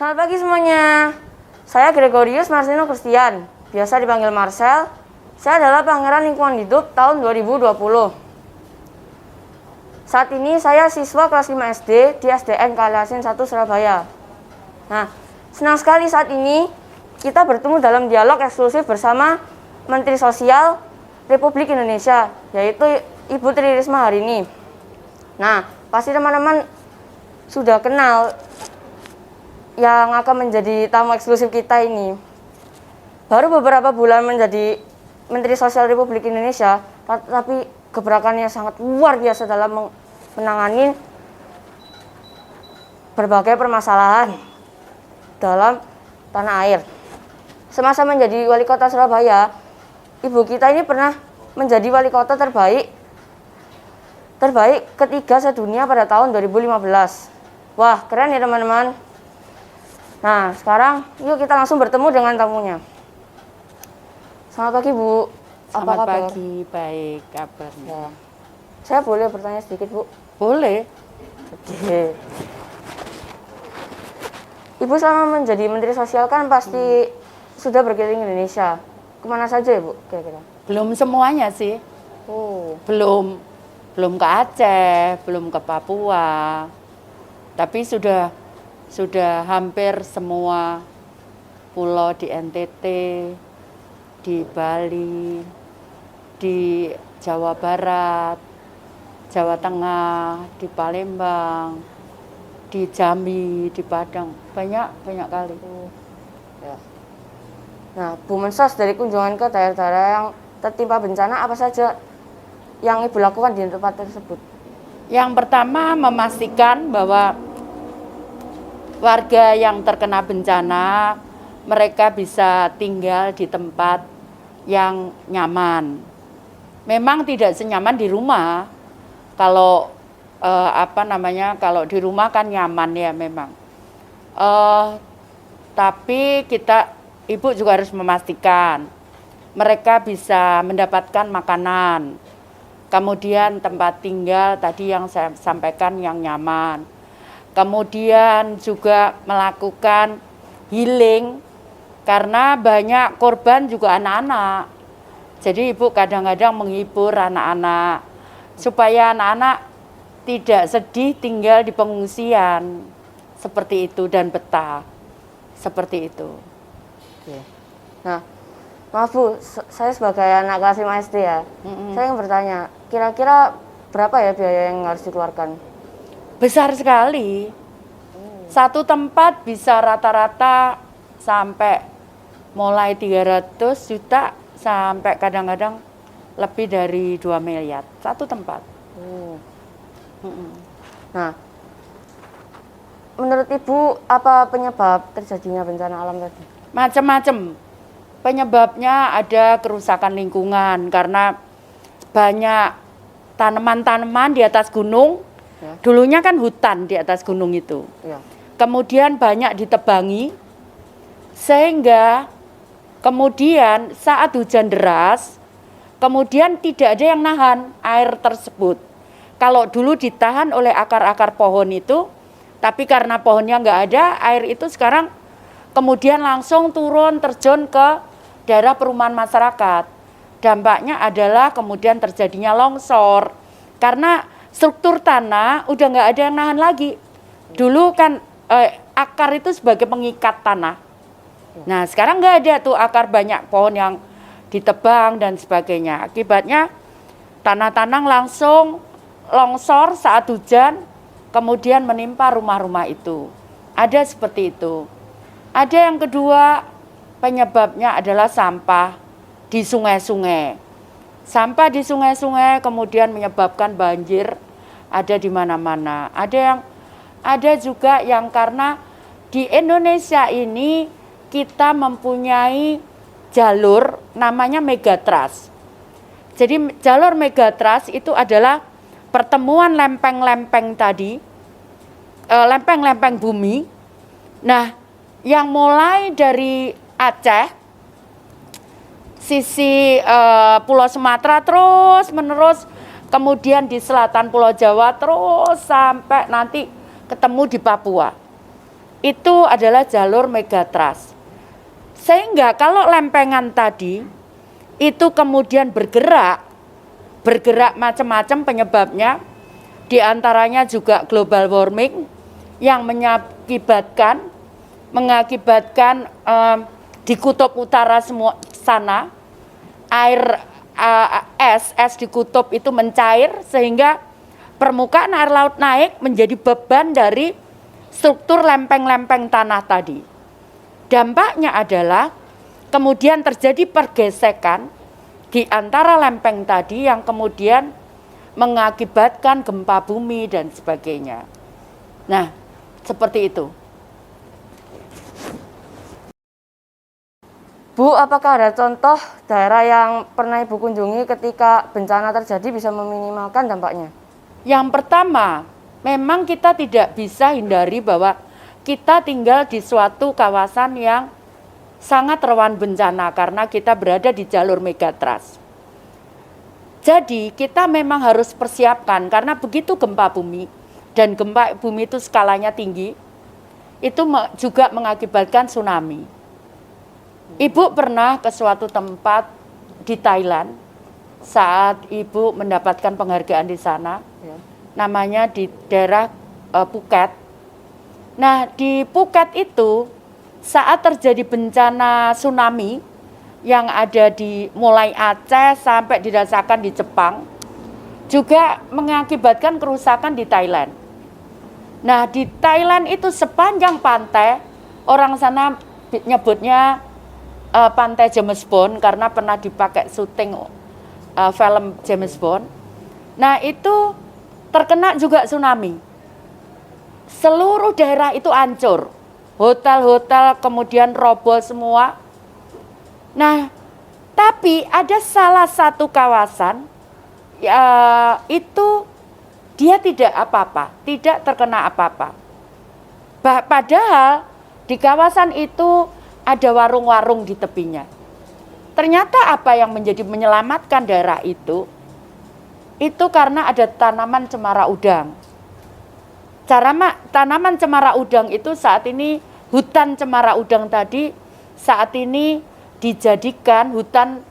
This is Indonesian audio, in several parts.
Selamat pagi semuanya. Saya Gregorius Marcelino Christian, biasa dipanggil Marcel. Saya adalah Pangeran Lingkungan Hidup tahun 2020. Saat ini saya siswa kelas 5 SD di SDN Kaliasin 1 Surabaya. Nah, senang sekali saat ini kita bertemu dalam dialog eksklusif bersama Menteri Sosial Republik Indonesia, yaitu Ibu Tri Risma hari ini. Nah, pasti teman-teman sudah kenal yang akan menjadi tamu eksklusif kita ini. Baru beberapa bulan menjadi Menteri Sosial Republik Indonesia, tapi gebrakannya sangat luar biasa dalam menangani berbagai permasalahan dalam tanah air. Semasa menjadi wali kota Surabaya, ibu kita ini pernah menjadi wali kota terbaik ketiga sedunia pada tahun 2015. Wah, keren ya teman-teman. Nah, sekarang yuk kita langsung bertemu dengan tamunya. Selamat pagi, Bu. Selamat pagi, baik kabarnya. Ya. Saya boleh bertanya sedikit, Bu? Boleh. Oke. Ibu selama menjadi Menteri Sosial kan pasti sudah berkeliling Indonesia. Kemana saja ya, Bu, kira-kira? Belum semuanya sih. Oh. Belum ke Aceh, belum ke Papua. Tapi sudah hampir semua pulau di NTT, di Bali, di Jawa Barat, Jawa Tengah, di Palembang, di Jambi, di Padang, banyak kali. Ya. Nah, Bu Mensos, dari kunjungan ke daerah-daerah yang tertimpa bencana, apa saja yang Ibu lakukan di tempat tersebut? Yang pertama, memastikan bahwa warga yang terkena bencana, mereka bisa tinggal di tempat yang nyaman. Memang tidak senyaman di rumah. Kalau kalau di rumah kan nyaman ya memang. Tapi ibu juga harus memastikan mereka bisa mendapatkan makanan. Kemudian tempat tinggal tadi yang saya sampaikan yang nyaman. Kemudian juga melakukan healing karena banyak korban juga anak-anak. Jadi ibu kadang-kadang menghibur anak-anak supaya anak-anak tidak sedih tinggal di pengungsian seperti itu dan betah seperti itu. Oke. Nah, maaf Bu, saya sebagai anak kelas 5 SD ya, saya ingin bertanya, kira-kira berapa ya biaya yang harus dikeluarkan? Besar sekali. Satu tempat bisa rata-rata sampai mulai 300 juta sampai kadang-kadang lebih dari 2 miliar. Satu tempat. Nah, menurut Ibu apa penyebab terjadinya bencana alam tadi? Macam-macam. Penyebabnya ada kerusakan lingkungan karena banyak tanaman-tanaman di atas gunung. Ya. Dulunya kan hutan di atas gunung itu. Ya. Kemudian banyak ditebangi, sehingga kemudian saat hujan deras, kemudian tidak ada yang nahan air tersebut. Kalau dulu ditahan oleh akar-akar pohon itu, tapi karena pohonnya nggak ada, air itu sekarang kemudian langsung turun terjun ke daerah perumahan masyarakat. Dampaknya adalah kemudian terjadinya longsor, karena struktur tanah udah nggak ada yang nahan lagi. Dulu kan akar itu sebagai pengikat tanah. Nah sekarang nggak ada tuh akar, banyak pohon yang ditebang dan sebagainya. Akibatnya tanah-tanah langsung longsor saat hujan, kemudian menimpa rumah-rumah itu. Ada seperti itu. Ada yang kedua, penyebabnya adalah sampah di sungai-sungai. Sampah di sungai-sungai kemudian menyebabkan banjir ada di mana-mana. Ada juga yang karena di Indonesia ini kita mempunyai jalur namanya Megatrust. Jadi jalur Megatrust itu adalah pertemuan lempeng-lempeng tadi, lempeng-lempeng bumi. Nah, yang mulai dari Aceh, sisi Pulau Sumatera terus menerus, kemudian di selatan Pulau Jawa terus sampai nanti ketemu di Papua. itu adalah jalur megatrust. Sehingga kalau lempengan tadi itu kemudian bergerak macam-macam penyebabnya, diantaranya juga global warming yang mengakibatkan di kutub utara semua sana es di kutub itu mencair sehingga permukaan air laut naik menjadi beban dari struktur lempeng-lempeng tanah tadi. Dampaknya adalah kemudian terjadi pergesekan di antara lempeng tadi yang kemudian mengakibatkan gempa bumi dan sebagainya. Nah, seperti itu. Bu, apakah ada contoh daerah yang pernah Ibu kunjungi ketika bencana terjadi bisa meminimalkan dampaknya? Yang pertama, memang kita tidak bisa hindari bahwa kita tinggal di suatu kawasan yang sangat rawan bencana karena kita berada di jalur megatrust. Jadi kita memang harus persiapkan karena begitu gempa bumi, dan gempa bumi itu skalanya tinggi, itu juga mengakibatkan tsunami. Ibu pernah ke suatu tempat di Thailand saat Ibu mendapatkan penghargaan di sana, namanya di daerah Phuket. Nah, di Phuket itu saat terjadi bencana tsunami yang ada di mulai Aceh sampai dirasakan di Jepang, juga mengakibatkan kerusakan di Thailand. Nah, di Thailand itu sepanjang pantai, orang sana nyebutnya pantai James Bond karena pernah dipakai syuting film James Bond. Nah, itu terkena juga tsunami. Seluruh daerah itu hancur, hotel-hotel kemudian roboh semua. Nah, tapi ada salah satu kawasan itu dia tidak apa-apa, tidak terkena apa-apa. Padahal di kawasan itu ada warung-warung di tepinya. Ternyata apa yang menjadi menyelamatkan daerah itu karena ada tanaman cemara udang. Tanaman cemara udang itu saat ini, hutan cemara udang tadi saat ini dijadikan hutan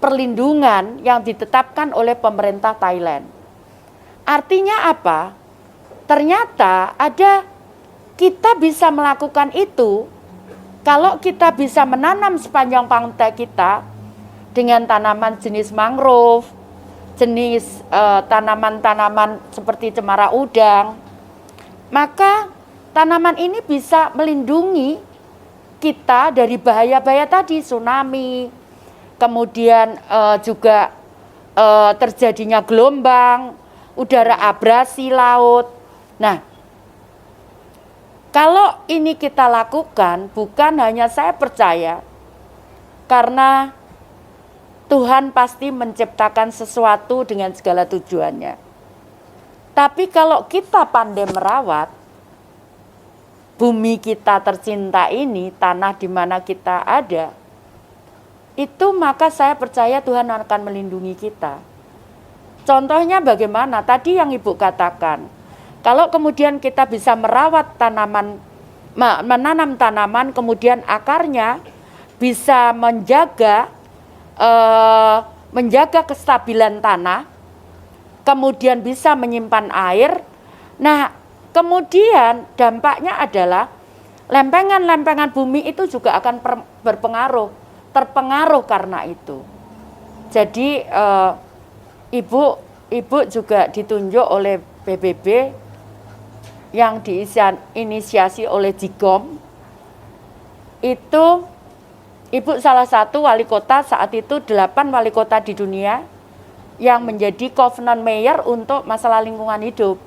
perlindungan yang ditetapkan oleh pemerintah Thailand. Artinya apa? Ternyata kita bisa melakukan itu kalau kita bisa menanam sepanjang pantai kita dengan tanaman jenis mangrove, jenis tanaman-tanaman seperti cemara udang. Maka tanaman ini bisa melindungi kita dari bahaya-bahaya tadi, tsunami, kemudian juga terjadinya gelombang, udara abrasi laut. Nah, kalau ini kita lakukan, bukan hanya saya percaya, karena Tuhan pasti menciptakan sesuatu dengan segala tujuannya. Tapi kalau kita pandai merawat bumi kita tercinta ini, tanah di mana kita ada, itu maka saya percaya Tuhan akan melindungi kita. Contohnya bagaimana? Tadi yang Ibu katakan, kalau kemudian kita bisa merawat tanaman, menanam tanaman, kemudian akarnya bisa menjaga kestabilan tanah, kemudian bisa menyimpan air. Nah, kemudian dampaknya adalah lempengan-lempengan bumi itu juga akan terpengaruh karena itu. Jadi Ibu juga ditunjuk oleh PBB yang diinisiasi oleh Jigom. Itu Ibu salah satu wali kota saat itu 8 wali kota di dunia yang menjadi covenant mayor untuk masalah lingkungan hidup.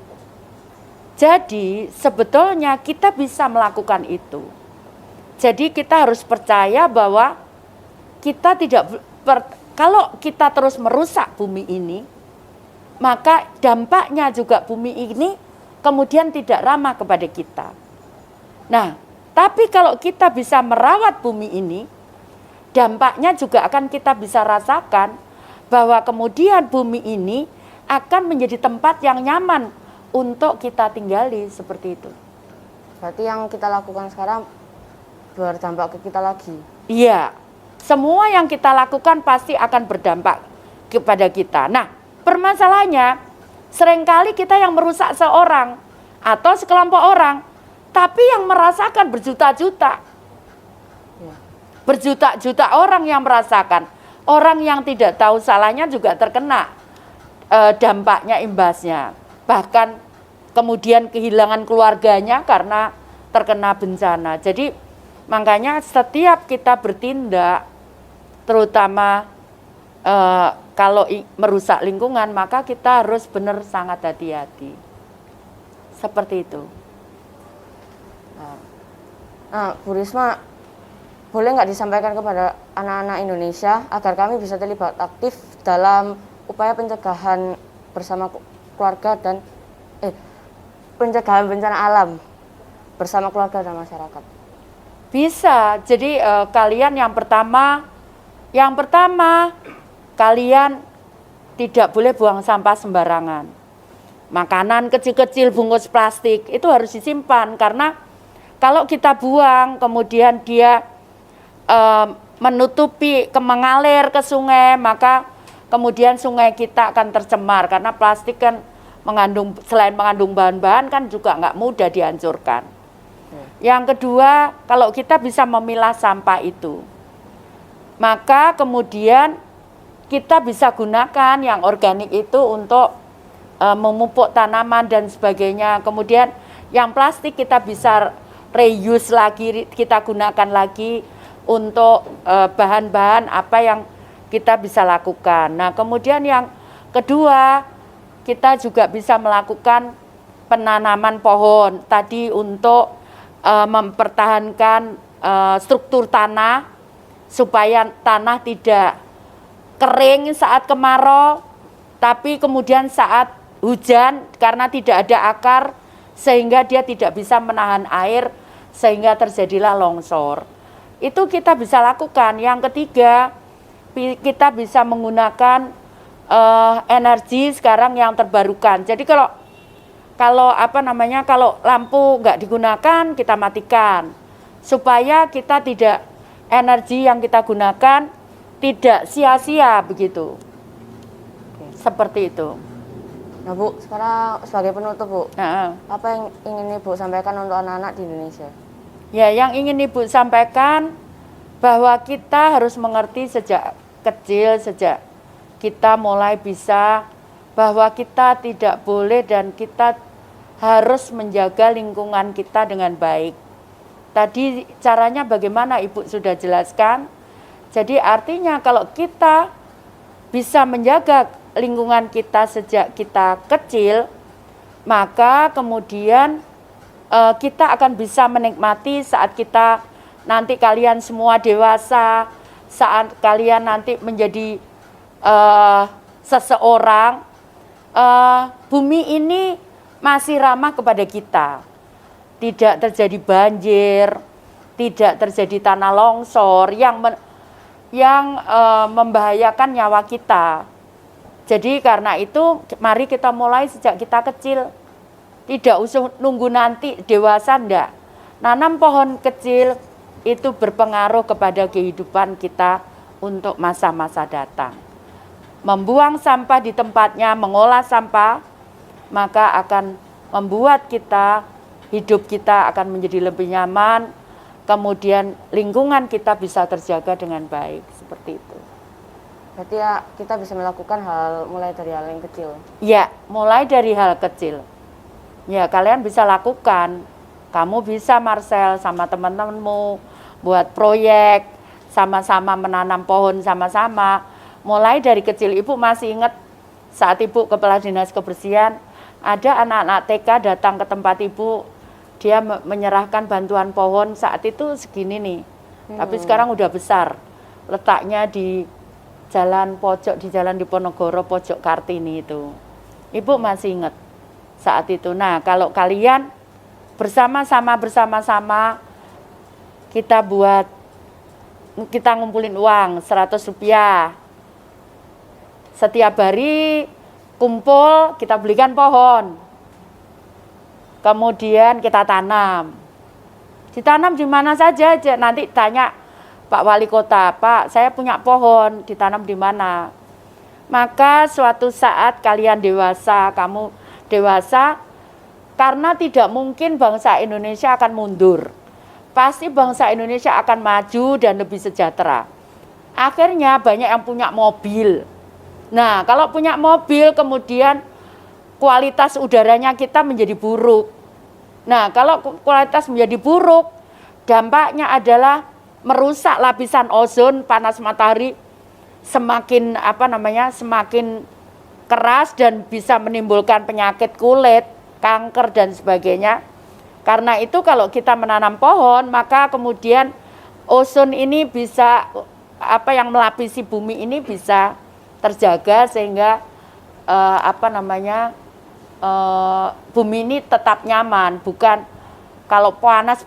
Jadi sebetulnya kita bisa melakukan itu. Jadi kita harus percaya bahwa kita kalau kita terus merusak bumi ini, maka dampaknya juga bumi ini kemudian tidak ramah kepada kita. Nah, tapi kalau kita bisa merawat bumi ini, dampaknya juga akan kita bisa rasakan bahwa kemudian bumi ini akan menjadi tempat yang nyaman untuk kita tinggali, seperti itu. Berarti yang kita lakukan sekarang berdampak ke kita lagi. Iya, semua yang kita lakukan pasti akan berdampak kepada kita. Nah, permasalahannya seringkali kita yang merusak seorang atau sekelompok orang, tapi yang merasakan berjuta-juta. Ya. Berjuta-juta orang yang merasakan. Orang yang tidak tahu salahnya juga terkena dampaknya, imbasnya. Bahkan kemudian kehilangan keluarganya karena terkena bencana. Jadi makanya setiap kita bertindak, terutama kalau merusak lingkungan, maka kita harus benar sangat hati-hati. Seperti itu. Nah, Bu Risma, boleh nggak disampaikan kepada anak-anak Indonesia agar kami bisa terlibat aktif dalam upaya pencegahan bersama keluarga dan pencegahan bencana alam bersama keluarga dan masyarakat? Bisa. Jadi kalian yang pertama kalian tidak boleh buang sampah sembarangan. Makanan kecil-kecil bungkus plastik itu harus disimpan, karena kalau kita buang kemudian dia menutupi, mengalir ke sungai, maka kemudian sungai kita akan tercemar, karena plastik kan selain mengandung bahan-bahan kan juga nggak mudah dihancurkan. Yang kedua, kalau kita bisa memilah sampah itu, maka kemudian kita bisa gunakan yang organik itu untuk memupuk tanaman dan sebagainya. Kemudian yang plastik kita bisa reuse lagi, kita gunakan lagi untuk bahan-bahan apa yang kita bisa lakukan. Nah, kemudian yang kedua, kita juga bisa melakukan penanaman pohon tadi untuk mempertahankan struktur tanah supaya tanah tidak kering saat kemarau, tapi kemudian saat hujan karena tidak ada akar sehingga dia tidak bisa menahan air sehingga terjadilah longsor. Itu kita bisa lakukan. Yang ketiga, kita bisa menggunakan energi sekarang yang terbarukan. Jadi kalau lampu nggak digunakan, kita matikan supaya kita tidak, energi yang kita gunakan tidak sia-sia begitu. Seperti itu. Nah Bu, sekarang sebagai penutup Bu, Apa yang ingin Ibu sampaikan untuk anak-anak di Indonesia? Ya, yang ingin Ibu sampaikan bahwa kita harus mengerti sejak kecil, sejak kita mulai bisa, bahwa kita tidak boleh dan kita harus menjaga lingkungan kita dengan baik. Tadi caranya bagaimana Ibu sudah jelaskan. Jadi artinya kalau kita bisa menjaga lingkungan kita sejak kita kecil, maka kemudian kita akan bisa menikmati saat kita nanti kalian semua dewasa, saat kalian nanti menjadi seseorang, bumi ini masih ramah kepada kita. Tidak terjadi banjir, tidak terjadi tanah longsor yang membahayakan nyawa kita. Jadi karena itu mari kita mulai sejak kita kecil. Tidak usah nunggu nanti dewasa, enggak. Nanam pohon kecil itu berpengaruh kepada kehidupan kita untuk masa-masa datang. Membuang sampah di tempatnya, mengolah sampah, maka akan membuat hidup kita akan menjadi lebih nyaman, kemudian lingkungan kita bisa terjaga dengan baik, seperti itu. Berarti ya kita bisa melakukan mulai dari hal yang kecil. Ya, mulai dari hal kecil. Ya, kalian bisa lakukan. Kamu bisa, Marcel, sama teman-temanmu buat proyek, sama-sama menanam pohon sama-sama. Mulai dari kecil. Ibu masih ingat saat Ibu Kepala Dinas Kebersihan, ada anak-anak TK datang ke tempat Ibu, dia menyerahkan bantuan pohon, saat itu segini nih. Tapi sekarang udah besar. Letaknya di jalan pojok, di Jalan Diponegoro, pojok Kartini itu. Ibu masih ingat saat itu. Nah, kalau kalian bersama-sama kita ngumpulin uang 100 rupiah. Setiap hari kumpul, kita belikan pohon. Kemudian kita tanam. Ditanam di mana saja aja. Nanti tanya Pak Wali Kota, Pak, saya punya pohon, ditanam di mana? Maka suatu saat kalian dewasa, kamu dewasa, karena tidak mungkin bangsa Indonesia akan mundur. Pasti bangsa Indonesia akan maju dan lebih sejahtera. Akhirnya banyak yang punya mobil. Nah, kalau punya mobil kemudian kualitas udaranya kita menjadi buruk. Nah, kalau kualitas menjadi buruk, dampaknya adalah merusak lapisan ozon, panas matahari semakin semakin keras dan bisa menimbulkan penyakit kulit, kanker dan sebagainya. Karena itu kalau kita menanam pohon, maka kemudian ozon ini bisa yang melapisi bumi ini bisa terjaga sehingga bumi ini tetap nyaman, bukan kalau panas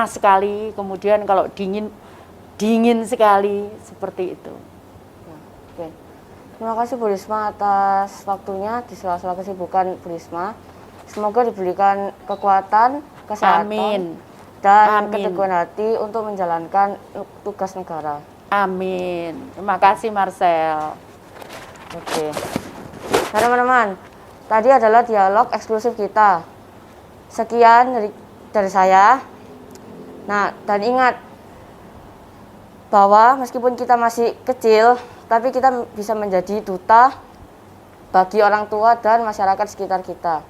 sekali, kemudian kalau dingin sekali, seperti itu. Oke. Terima kasih Bu Risma atas waktunya di sela-sela kesibukan Bu Risma. Semoga diberikan kekuatan, kesehatan, Amin. dan Amin. keteguhan hati untuk menjalankan tugas negara. Amin. Terima kasih Marcel. Oke. Nah teman-teman, tadi adalah dialog eksklusif kita. Sekian dari saya. Nah, dan ingat bahwa meskipun kita masih kecil, tapi kita bisa menjadi duta bagi orang tua dan masyarakat sekitar kita.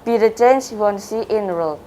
Be the change you want to see in the world.